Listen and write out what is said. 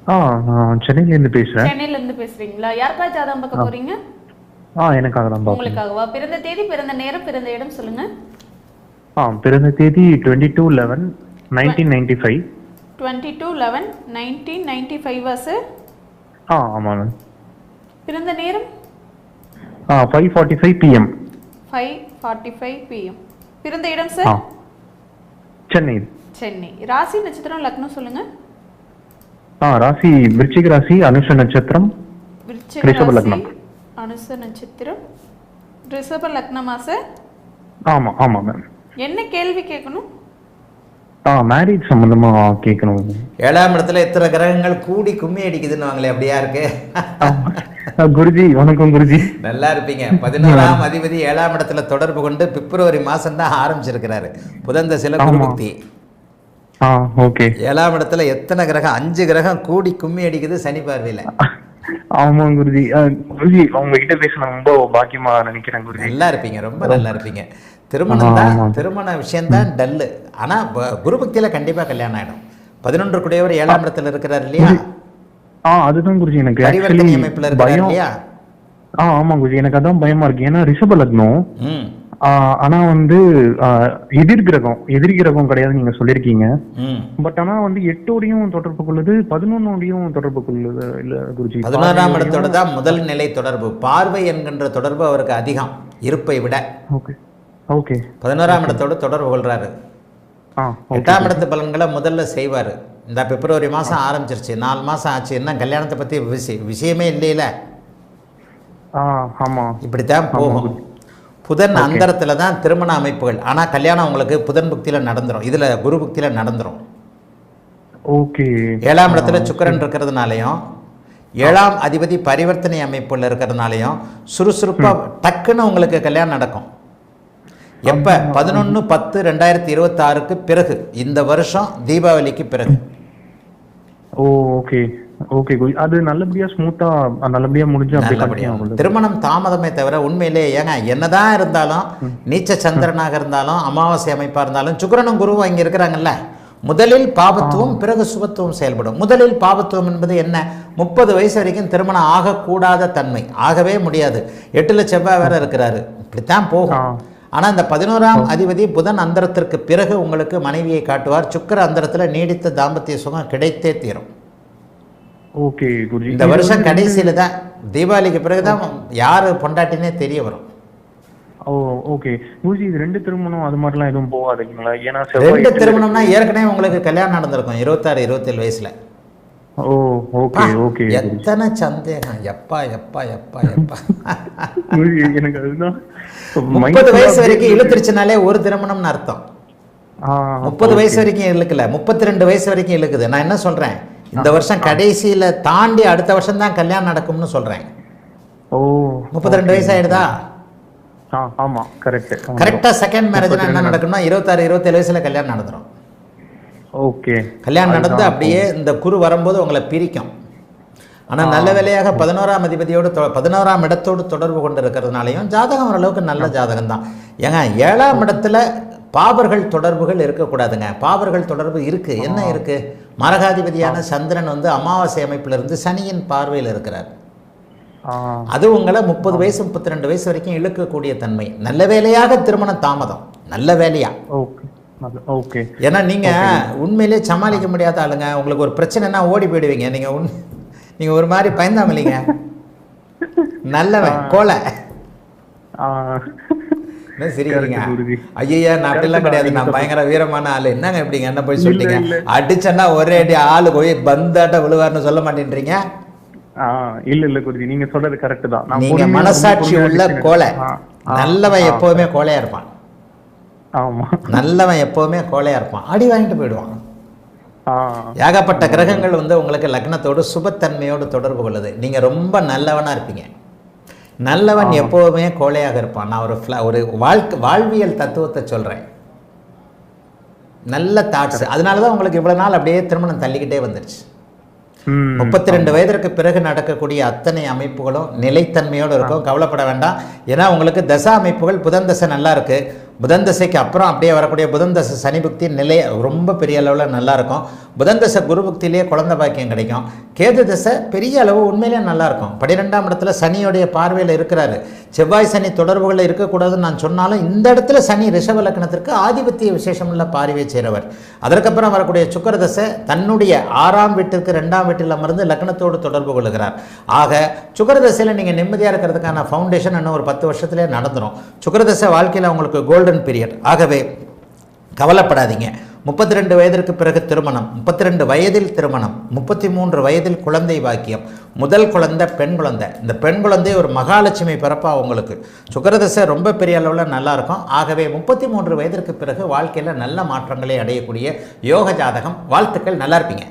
நான் சென்னையிலேருந்து பேசுறேன். சென்னையில இருந்து பேசுறீங்களா? யாருக்கா ஜாதகம் பார்க்க போறீங்க? எனக்காக தான் பார்க்கணும். உங்களுக்காகவா? பிறந்த தேதி, பிறந்த நேரம், பிறந்த இடம் சொல்லுங்க. பிறந்த தேதி 22/11/1995. 22/11/1995 சார்? ஆமாம் மேம். பிறந்த நேரம் 5:45 PM. 5:45 PM. பிறந்த இடம் சார்? சென்னை. சென்னை. ராசி நட்சத்திரம் லக்னம் சொல்லுங்க. ராசி விருச்சிக ராசி, அனுஷ நட்சத்திரம், ரிஷப லக்னம். அனுஷ நட்சத்திரம், ரிஷப லக்னமா சார்? ஆமா மேம். என்ன கேள்வி கேட்கணும்? மேரேஜ் சம்பந்தமா கேட்கணும். 7ஆம் இடத்துல எத்தனை கிரகங்கள் கூடி கும்மி அடிக்குதுன்னு வாங்களே, அப்படியா இருக்கு? குருஜி வணக்கம் குருஜி. நல்லா இருப்பீங்க. 11ஆம் அதிபதி 7ஆம் இடத்துல தொடர்பு கொண்டு பிப்ரவரி மாசம் தான் ஆரம்பிச்சிருக்கிறாரு. புதன் தசையில குருபக்தி. ஓகே. 7ஆம் இடத்துல எத்தனை கிரகம்? 5 கிரகம் கூடி கும்மி அடிக்குது சனி பார்வையில. ஆமா குருஜி. குருஜி உங்ககிட்ட பேச நான் ரொம்ப பாக்கியமா நினைக்கிறேன் குருஜி. நல்லா இருப்பீங்க, ரொம்ப நல்லா இருப்பீங்க. திருமணம் தான், திருமண விஷயம்தான் டல்லு. ஆனா குருபக்தியில கண்டிப்பா கல்யாணம் ஆயிடும். 11 கூடையவர் 7ஆம் இடத்துல இருக்கிறார் இல்லையா? அதுதான் குருஜி எனக்கு பரிவர்த்தனை அமைப்புல இருக்கிறார் இல்லையா? ஆமா குருஜி, எனக்கு அதான் பயமா இருக்கு. ஏன்னா ரிஷப லக்னம். ஆனா எதிர் கிரகம் கிடையாது நீங்க சொல்லிருக்கீங்க. பட் ஆனா 8ஓடையும் தொடர்பு கொள்ளுது, 11ஓடையும் தொடர்பு கொள்ளுது இல்ல குருஜி? 11ஆம் இடத்தோட தான் முதல் நிலை தொடர்பு. பார்வை என்கின்ற தொடர்பு அவருக்கு அதிகம், இருப்பை விட. Okay okay. 11ஆம் இடத்தோட தொடர்பு கொள்றாரு. 8ஆம் இடத்து பலன்களை முதல்ல செய்வாரு. இந்த பிப்ரவரி மாசம் ஆரம்பிச்சிருச்சு, 4 மாசம் ஆச்சு. என்ன கல்யாணத்தை பத்தி விஷயமே இல்லையில. இப்படித்தான் போகும். புதன் அந்தரத்துல தான் திருமண அமைப்புகள். ஆனா கல்யாணம் உங்களுக்கு புதன் புக்தியில நடந்துரும், இதுல குரு புக்தியில நடந்துரும். ஓகே. 7ஆம் இடத்துல சுக்கிரன் இருக்கிறதுனாலையும் 7ஆம் அதிபதி பரிவர்த்தனை அமைப்புல இருக்கிறதுனாலையும் சுறுசுறுப்பா டக்குன்னு உங்களுக்கு கல்யாணம் நடக்கும். எப்ப? 11/10/2026 பிறகு, இந்த வருஷம் தீபாவளிக்கு பிறகு. Okay okay. அது நல்லபடியா ஸ்மூத்தா நல்லபடியா முடிஞ்சு அப்படியே திருமணம் தாமதமே தவிர உண்மையிலே ஏங்க என்னதான் இருந்தாலும், நீச்ச சந்திரனாக இருந்தாலும், அமாவாசை அமைப்பா இருந்தாலும், சுக்கிரனும் குருவும் இங்க இருக்கிறாங்கல்ல, முதலில் பாபத்துவம் பிறகு சுபத்துவம் செயல்படும். முதலில் பாபத்துவம் என்பது என்ன? 30 வயசு வரைக்கும் திருமணம் ஆகக்கூடாத தன்மை, ஆகவே முடியாது. 8ல் செவ்வாய் வேற இருக்கிறாரு, இப்படித்தான் போகும். ஆனா இந்த 11ஆம் அதிபதி புதன் அந்தரத்திற்கு பிறகு உங்களுக்கு மனைவியை காட்டுவார். சுக்கிர அந்தரத்துல நீடித்த தாம்பத்திய சுகம் கிடைத்தே தீரும். ஓகே குருஜி. இந்த வருஷம் கடைசியில தான், தீபாவளிக்கு பிறகுதான் யாரு பொண்டாட்டினே தெரிய வரும். ஓகே குருஜி. இது 2 திருமணம் அது மாதிரிலாம் எதுவும் போகாதுங்களா? ஏன்னா 2 திருமணம்னா ஏற்கனவே உங்களுக்கு கல்யாணம் நடந்திருக்கும் 26 27 வயசுல. Okay okay. எத்தனை சந்தேகம்! எப்பா எப்பா எப்பா எப்பா. எனக்கு அதுதான் 30 வயசு வரைக்கும் இழுத்துருச்சுனாலே ஒரு திருமணம்னு அர்த்தம். 30 வயசு வரைக்கும் இழுக்கல, 32 வயசு வரைக்கும் இழுக்குது. நான் என்ன சொல்றேன், இந்த வருஷம் கடைசியில தாண்டி அடுத்த வருஷம் தான் கல்யாணம் நடக்கும்னு சொல்றேன். 32 வயசு ஆயிடுதா? ஆமா கரெக்ட். கரெக்டா செகண்ட் மேரேஜ்னா என்ன நடக்கும்னா 26 27 வயசுல கல்யாணம் நடந்துரும். ஓகே. கல்யாணம் நடந்து அப்படியே இந்த குரு வரும்போது உங்களை பிரிக்கும். ஆனா நல்ல வேலையாக 11ஆம் அதிபதியோடு 11ஆம் இடத்தோடு தொடர்பு கொண்டு இருக்கிறதுனாலையும் ஜாதகம் ஓரளவுக்கு நல்ல ஜாதகம் தான். ஏங்க 7ஆம் இடத்துல பாபர்கள் தொடர்புகள் இருக்கக்கூடாதுங்க. பாபர்கள் தொடர்பு இருக்கு. என்ன இருக்கு? மரகாதிபதியான சந்திரன் அமாவாசை அமைப்புல இருந்து சனியின் பார்வையில் இருக்கிறார். அது உங்களை 30 வயசு 32 வயசு வரைக்கும் இழுக்கக்கூடிய தன்மை. நல்ல வேலையாக திருமணம் தாமதம், நல்ல வேலையா. ஓகே. ஏன்னா நீங்க உண்மையிலே சமாளிக்க முடியாத ஆளுங்க. உங்களுக்கு ஒரு பிரச்சனைனா ஓடி போயிடுவீங்க. நீங்க ஒரு மாதிரி பயந்தாமலிங்க. நல்லவன் கோலை. சிரிக்கிறீங்க. ஐயா நான் அப்படிலாம் கிடையாது, நான் பயங்கர வீரமான ஆளு. என்னங்க எப்படிங்க என்ன போய் சொல்லிட்டீங்க? அடிச்சேன்னா ஒரே அடி ஆளு போய் பந்தாட்ட விழுவார்னு சொல்ல மாட்டேன்றீங்க. இல்ல குருஜி, நீங்க சொல்றது கரெக்ட் தான். நீங்க மனசாட்சி உள்ள கோலை. நல்லவன் எப்பவுமே கோலையா இருப்பான். நல்லவன் எப்பவுமே கோலையா இருப்பான், அடி வாங்கிட்டு போயிடுவான். ஏகப்பட்ட கிரகங்கள் உங்களுக்கு லக்னத்தோடு சுபத்தன்மையோடு தொடர்பு கொள்ளுது. நீங்க ரொம்ப நல்லவனா இருப்பீங்க. நல்லவன் எப்பவுமே கோலையாக இருப்பான். நான் ஒரு வாழ்வியல் தத்துவத்தை சொல்றேன். நல்ல தாட்ஸ். அதனாலதான் உங்களுக்கு இவ்வளவு நாள் அப்படியே திருமணம் தள்ளிக்கிட்டே வந்துருச்சு. 32 வயதிற்கு பிறகு நடக்கக்கூடிய அத்தனை அமைப்புகளும் நிலைத்தன்மையோடு இருக்கும். கவலைப்பட வேண்டாம். ஏன்னா உங்களுக்கு தசா அமைப்புகள் புதன் தசை நல்லா இருக்கு. புதன் தசைக்கு அப்புறம் அப்படியே வரக்கூடிய புதன் தசை சனி புக்தி நிலை ரொம்ப பெரிய அளவில் நல்லாயிருக்கும். புதன் தசை குரு புக்தியிலேயே குழந்தை பாக்கியம் கிடைக்கும். கேது தசை பெரிய அளவு உண்மையிலே நல்லாயிருக்கும். 12ஆம் இடத்துல சனியோடைய பார்வையில் இருக்கிறாரு. செவ்வாய் சனி தொடர்புகளில் இருக்கக்கூடாதுன்னு நான் சொன்னாலும் இந்த இடத்துல சனி ரிஷப லக்னத்திற்கு ஆதிபத்திய விசேஷமுள்ள பார்வையை செய்கிறவர். அதற்கப்புறம் வரக்கூடிய சுக்கிர தசை தன்னுடைய 6ஆம் வீட்டிற்கு 2ஆம் வீட்டில் அமர்ந்து லக்னத்தோடு தொடர்பு கொள்கிறார். ஆக சுக்கிர தசையில் நீங்கள் நிம்மதியாக இருக்கிறதுக்கான ஃபவுண்டேஷன் இன்னும் ஒரு 10 வருஷத்துலேயே நடந்துடும். சுக்கிர தசை வாழ்க்கையில் உங்களுக்கு கோல்டன் பீரியட். ஆகவே கவலைப்படாதீங்க. 32 வயதிற்கு பிறகு திருமணம், 32 வயதில் திருமணம், 33 வயதில் குழந்தை பாக்கியம், முதல் குழந்தை பெண் குழந்தை. இந்த பெண் குழந்தை ஒரு மகாலட்சுமி பிறப்பா உங்களுக்கு. சுக்கிரதசை ரொம்ப பெரிய அளவில் நல்லாயிருக்கும். ஆகவே 33 வயதிற்கு பிறகு வாழ்க்கையில் நல்ல மாற்றங்களை அடையக்கூடிய யோக ஜாதகம். வாழ்த்துக்கள், நல்லா இருப்பீங்க.